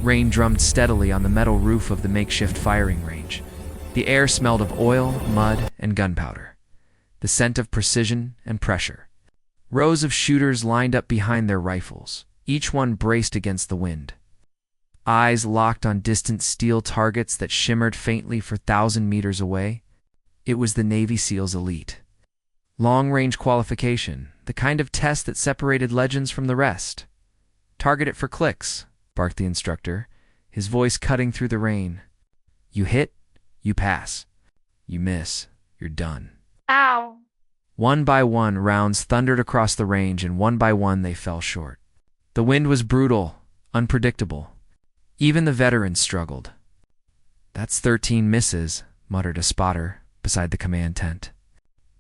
Rain drummed steadily on the metal roof of the makeshift firing range. The air smelled of oil, mud, and gunpowder, the scent of precision and pressure. Rows of shooters lined up behind their rifles, each one braced against the wind. Eyes locked on distant steel targets that shimmered faintly for 1,000 meters away. It was the Navy SEALs elite. Long-range qualification, the kind of test that separated legends from the rest. "Target it for clicks," barked the instructor, his voice cutting through the rain. "You hit, you pass. You miss, you're done." Ow! One by one, rounds thundered across the range, and one by one they fell short. The wind was brutal, unpredictable. Even the veterans struggled. "That's 13 misses," muttered a spotter beside the command tent.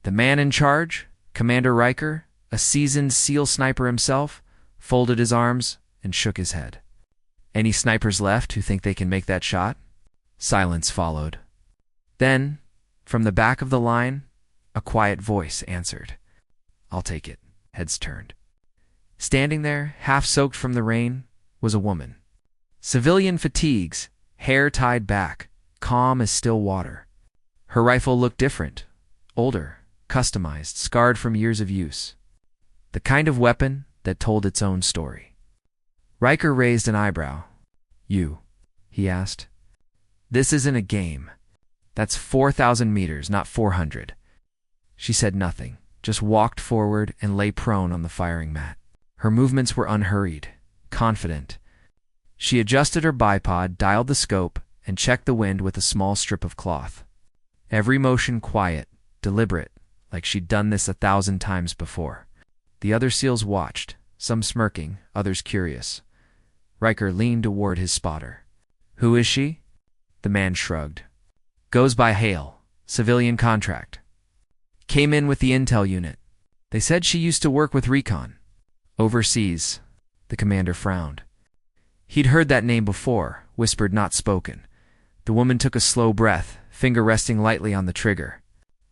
The man in charge, Commander Riker, a seasoned SEAL sniper himself, folded his arms and shook his head. "Any snipers left who think they can make that shot?" Silence followed. Then, from the back of the line, a quiet voice answered. "I'll take it." Heads turned. Standing there, half soaked from the rain, was a woman. Civilian fatigues, hair tied back, calm as still water. Her rifle looked different, older, customized, scarred from years of use. The kind of weapon that told its own story. Riker raised an eyebrow. "You," he asked. "This isn't a game. That's 4,000 meters, not 400. She said nothing, just walked forward and lay prone on the firing mat. Her movements were unhurried, confident. She adjusted her bipod, dialed the scope, and checked the wind with a small strip of cloth. Every motion quiet, deliberate, like she'd done this 1,000 times before. The other SEALs watched, some smirking, others curious. Riker leaned toward his spotter. "Who is she?" The man shrugged. "Goes by Hale, civilian contract. Came in with the intel unit. They said she used to work with recon. Overseas." The commander frowned. He'd heard that name before, whispered, not spoken. The woman took a slow breath, finger resting lightly on the trigger.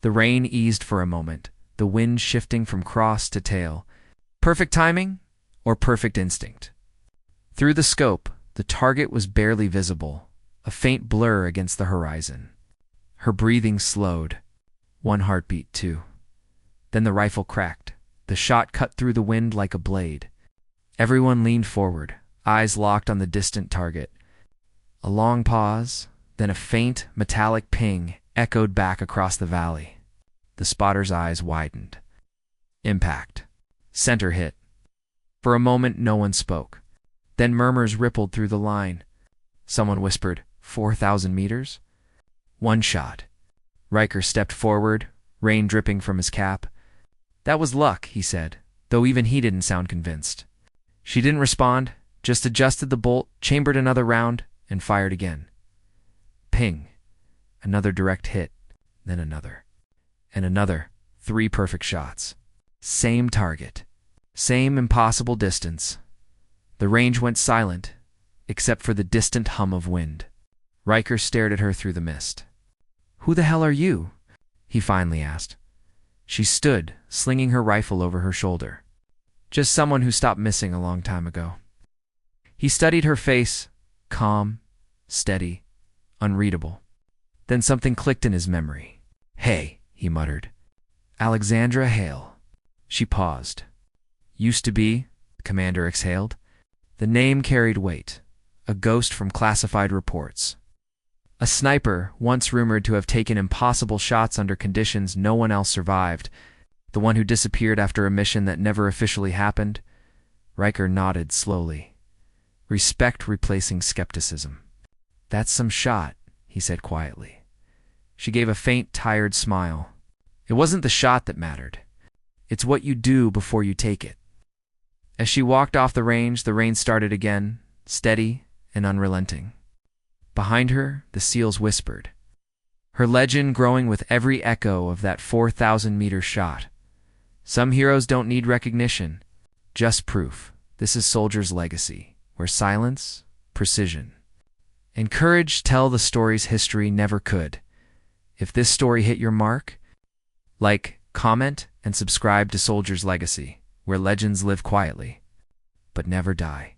The rain eased for a moment, the wind shifting from cross to tail. Perfect timing or perfect instinct? Through the scope, the target was barely visible, a faint blur against the horizon. Her breathing slowed. One heartbeat, too. Then the rifle cracked. The shot cut through the wind like a blade. Everyone leaned forward, eyes locked on the distant target. A long pause, then a faint, metallic ping echoed back across the valley. The spotter's eyes widened. Impact. Center hit. For a moment, no one spoke. Then murmurs rippled through the line. Someone whispered, 4,000 meters? One shot. Riker stepped forward, rain dripping from his cap. "That was luck," he said, though even he didn't sound convinced. She didn't respond, just adjusted the bolt, chambered another round, and fired again. Ping. Another direct hit, then another. And another. 3 perfect shots. Same target. Same impossible distance. The range went silent, except for the distant hum of wind. Riker stared at her through the mist. "Who the hell are you?" he finally asked. She stood, slinging her rifle over her shoulder. "Just someone who stopped missing a long time ago." He studied her face, calm, steady, unreadable. Then something clicked in his memory. "Hey," he muttered. "Alexandra Hale." She paused. "Used to be," the commander exhaled. The name carried weight, a ghost from classified reports. A sniper, once rumored to have taken impossible shots under conditions no one else survived, the one who disappeared after a mission that never officially happened. Riker nodded slowly. Respect replacing skepticism. "That's some shot," he said quietly. She gave a faint, tired smile. It wasn't the shot that mattered. It's what you do before you take it. As she walked off the range, the rain started again, steady and unrelenting. Behind her, the SEALs whispered, her legend growing with every echo of that 4,000-meter shot. Some heroes don't need recognition, just proof. This is Soldier's legacy, where silence, precision, and courage tell the stories history never could. If this story hit your mark, like, comment, and subscribe to Soldier's Legacy, where legends live quietly, but never die.